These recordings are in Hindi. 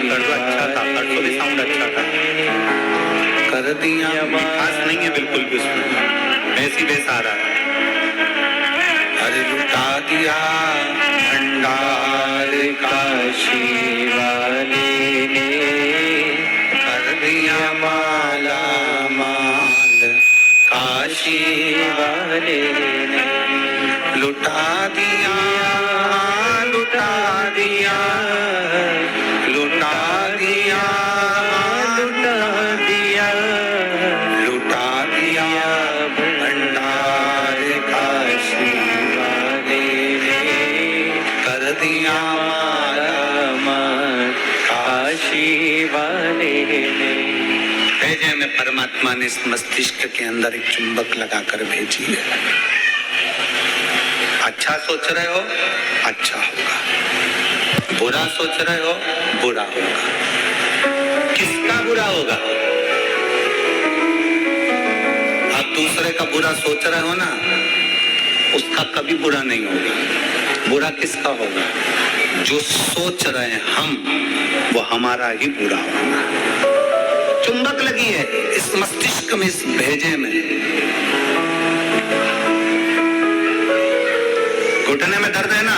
कर दो, अच्छा था, परसों भी साउंड अच्छा था, कर दिया। खास नहीं है बिल्कुल भी उसमें, वैसी बेस आ रहा है। अरे लुटा दिया भंडार काशी वाले ने, कर दिया माला माल काशी वाले ने, लुटा दिया लुटा दिया लुटा दिया लुटा दिया लुटा दिया भंडार काशी वाले ने, कर दिया माला माल काशी वाले ने। भेजे में परमात्मा ने इस मस्तिष्क के अंदर एक चुंबक लगाकर भेजी है। अच्छा सोच रहे हो, अच्छा होगा, बुरा सोच रहे हो, बुरा होगा। किसका बुरा होगा? आप दूसरे का बुरा सोच रहे हो ना, उसका कभी बुरा नहीं होगा। बुरा किसका होगा? जो सोच रहे हैं हम, वो हमारा ही बुरा होगा। चुंबक लगी है इस मस्तिष्क में, इस भेजे में। घुटने में दर्द है ना,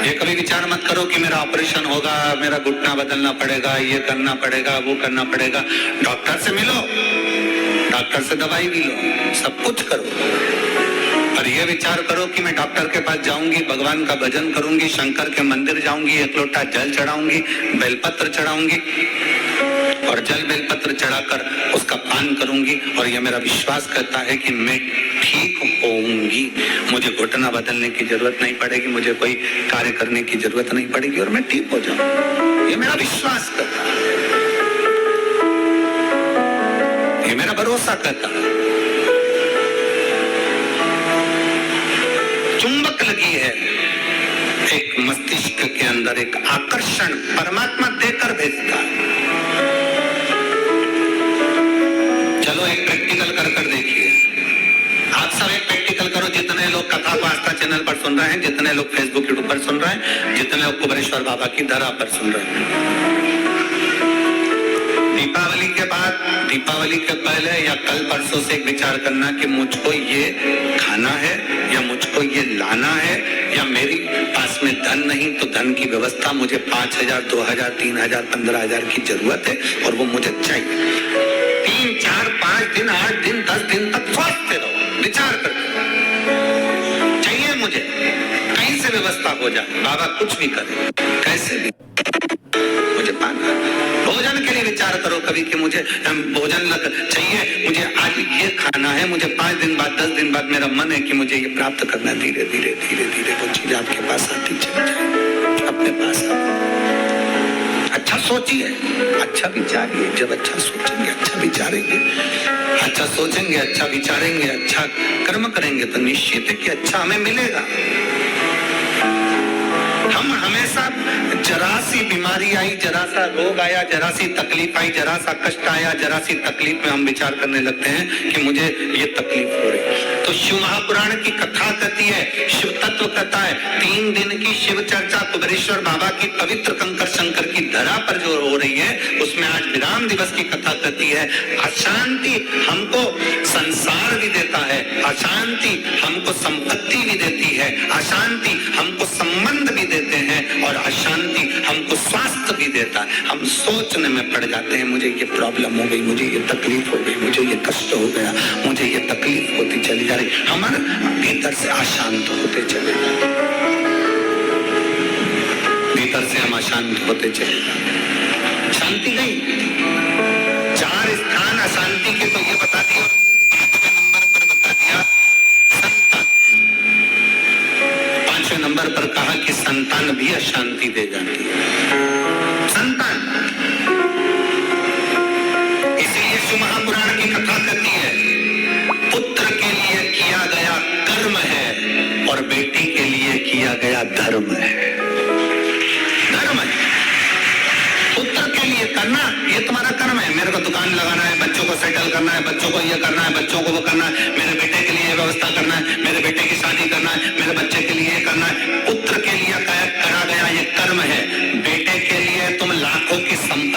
ये कभी विचार मत करो कि मेरा ऑपरेशन होगा, मेरा घुटना बदलना पड़ेगा, ये करना पड़ेगा, वो करना पड़ेगा। डॉक्टर से मिलो, डॉक्टर से दवाई भी लो, सब कुछ करो। और ये विचार करो कि मैं डॉक्टर के पास जाऊंगी, भगवान का भजन करूंगी, शंकर के मंदिर जाऊंगी, एक लोटा जल चढ़ाऊंगी, बेलपत्र चढ़ाऊंगी और जल बेलपत्र चढ़ाकर उसका पान करूंगी, और यह मेरा विश्वास करता है कि मैं ठीक होऊंगी। मुझे घुटना बदलने की जरूरत नहीं पड़ेगी, मुझे कोई कार्य करने की जरूरत नहीं पड़ेगी और मैं ठीक हो जाऊंगा। ये मेरा विश्वास करता है, ये मेरा भरोसा करता है। चुंबक लगी है एक मस्तिष्क के अंदर, एक आकर्षण परमात्मा देकर भेजता है। चलो एक प्रैक्टिकल कर देखिए। आप सब एक प्रैक्टिकल करो, जितने लोग कथा को आस्था चैनल पर सुन रहे हैं, जितने लोग फेसबुक यूट्यूब पर सुन रहे हैं, जितने लोग कुबेरेश्वर बाबा की धरा पर सुन रहे हैं। दीपावली के बाद, दीपावली के पहले या कल परसों से एक विचार करना कि मुझको ये खाना है या मुझको ये लाना है, या मेरी पास में धन नहीं तो धन की व्यवस्था, मुझे 5,000 2,000 3,000 15,000 की जरूरत है और वो मुझे चाहिए। 3 4 5 दिन 8 दिन 10 दिन तक सोचते रहो, विचार करते चाहिए मुझे, कहीं से व्यवस्था हो जाए, बाबा कुछ भी करे, कैसे भी मुझे पाना। भोजन के लिए विचार करो कभी कि मुझे भोजन लग चाहिए, मुझे आज ये खाना है, मुझे 5 दिन बाद 10 दिन बाद मेरा मन है कि मुझे ये प्राप्त करना। धीरे धीरे धीरे धीरे वो चीज आपके पास आती चली जाए, अपने पास अच्छा सोचिए, अच्छा विचारिए। जब अच्छा सोचेंगे, अच्छा विचारेंगे, अच्छा सोचेंगे, अच्छा विचारेंगे, अच्छा कर्म करेंगे तो निश्चित है कि अच्छा हमें मिलेगा। हम हमेशा जरा सी बीमारी आई, जरा सा रोग आया, जरा सी तकलीफ आई, जरा सा कष्ट आया, जरा सी तकलीफ में हम विचार करने लगते हैं कि मुझे ये तकलीफ हो रही। तो शिव महापुराण की कथा कहती है, शिव तत्व कथा है, 3 दिन की शिव चर्चा कुबेरेश्वर बाबा की पवित्र कंकर शंकर की धरा पर जो हो रही है, उसमें आज विराम दिवस की कथा कहती है। अशांति हमको संसार भी देता है, अशांति हमको संपत्ति भी देती है, अशांति हमको संबंध भी देते हैं और अशांति हमको स्वास्थ्य भी देता है। हम सोचने में पड़ जाते हैं, मुझे ये प्रॉब्लम हो गई, मुझे ये तकलीफ हो गई, मुझे ये कष्ट हो गया, मुझे ये तकलीफ होती चली जा रही, हमारे भीतर से अशांत होते चले जाते, भीतर से हम अशांत होते चले जाते। शांति नहीं, 4 स्थान अशांति के तो ये बता दिया, 5वें नंबर पर बता दिया संतान। 5वें नंबर पर कहा कि संतान भी अशांति दे जाती है। संतान, इसीलिए शिव महापुराण की कथा कहती है, पुत्र के लिए किया गया कर्म है और बेटी के लिए किया गया धर्म है। धर्म है, पुत्र के लिए करना ये तुम्हारा कर्म है। मेरे को दुकान लगाना है, बच्चों को सेटल करना है, बच्चों को ये करना है, बच्चों को वो करना है, मेरे बेटे के लिए व्यवस्था करना है, मेरे बेटे की शादी करना है, मेरे बच्चे के लिए करना है। पुत्र के लिए करा गया ये कर्म है। बेटे के लिए तुम लाखों की संपत्ति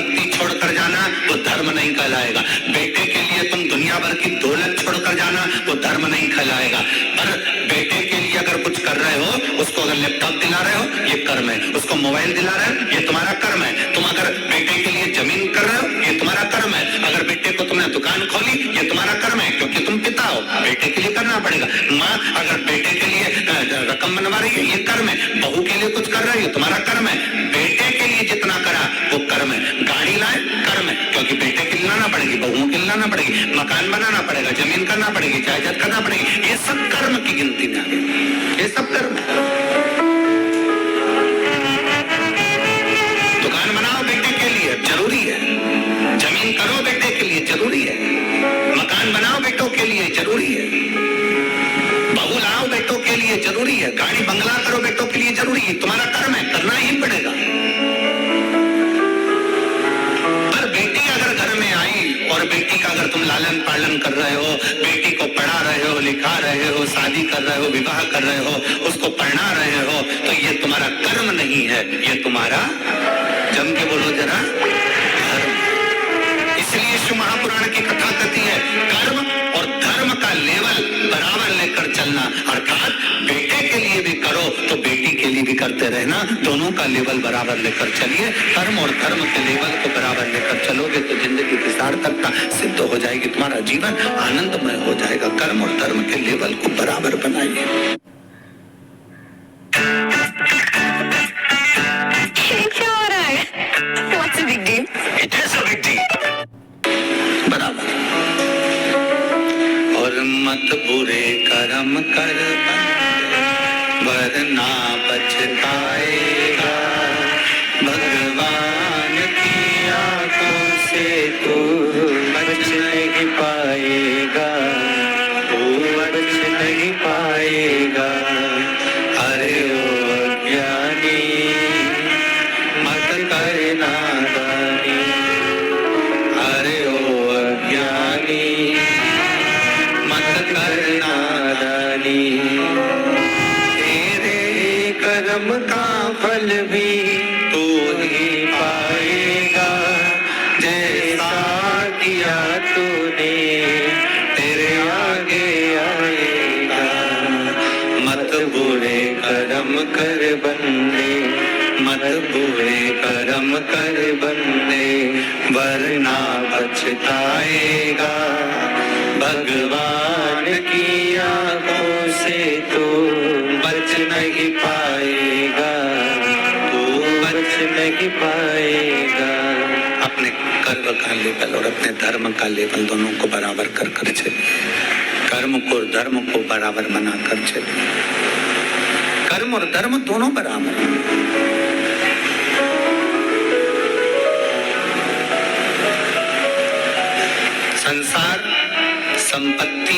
खिलाना वो धर्म नहीं खिलाएगा। पर बेटे के लिए अगर कुछ कर रहे हो, उसको अगर लैपटॉप दिला रहे हो, ये कर्म है। उसको मोबाइल दिला रहे हो, ये तुम्हारा कर्म है। तुम अगर बेटे के लिए जमीन कर रहे हो, ये तुम्हारा कर्म है। अगर बेटे को तुमने दुकान खोली, ये तुम्हारा कर्म है, क्योंकि तुम पिता हो, बेटे के लिए करना पड़ेगा। माँ अगर बेटे के लिए रकम बनवा रही है, ये कर्म है। बहू के लिए कुछ कर रही है, तुम्हारा कर्म है। बेटे के लिए जितना करा वो कर्म है। गाड़ी लाए, कर्म है, क्योंकि बेटे के लिए लाना पड़ेगी, बहुओं के लिए लाना पड़ेगी, मकान बनाना पड़ेगा, जमीन करना पड़ेगी, जायदाद करना पड़ेगी। ये सब कर्म की गिनती में आ गए, ये सब कर्म। दुकान बनाओ बेटे के लिए, जरूरी है। जमीन करो बेटे के लिए, जरूरी है। मकान बनाओ बेटों के लिए, जरूरी है। बहू लाओ बेटों के लिए, जरूरी है। गाड़ी बंगला करो बेटों के लिए, जरूरी है। तुम्हारा कर्म है, करना ही पड़ेगा। पर बेटी अगर घर में आई और बेटी का अगर तुम लालन पालन कर रहे हो, बेटी को पढ़ा रहे हो, लिखा रहे हो, शादी कर रहे हो, विवाह कर रहे हो, उसको पढ़ा रहे हो, तो ये तुम्हारा कर्म नहीं है, ये तुम्हारा, जम के बोलो जरा, धर्म। इसलिए शिव महापुराण की कथा कहती है कर्म और धर्म का लेवल बराबर लेकर चलना। अर्थात बेटे के लिए भी करो तो बेटी के लिए भी करते रहना, दोनों का लेवल बराबर लेकर चलिए। कर्म और धर्म के लेवल को बराबर लेकर चलोगे तो जिंदगी की सार्थकता सिद्ध हो जाएगी, तुम्हारा जीवन आनंदमय हो जाएगा। कर्म और धर्म के लेवल को बराबर बनाइए। What's a big deal? It is a big deal. बराबर। और मत बुरे कर्म कर वरना पछताएगा, भगवान की आंखों से तू बच नहीं पाएगा, तू बच नहीं पाएगा। अरे ओ अज्ञानी मत करना दानी, अरे ओ अज्ञानी मत करना दानी। तेरे कर्म का फल भी तू ही पाएगा, जैसा किया तूने तेरे आगे आएगा। मत बुरे कर्म कर बंदे, मत बुरे कर्म कर बंदे, वरना पछताएगा, भगवान की आंखों से तू बच नहीं पाएगा, तू बच नहीं पाएगा। अपने कर्म का लेवल और अपने धर्म का लेवल दोनों को बराबर कर कर चलिए। कर्म को धर्म को बराबर बनाकर चलिए। कर्म और धर्म दोनों बराबर हैं। संसार, संपत्ति,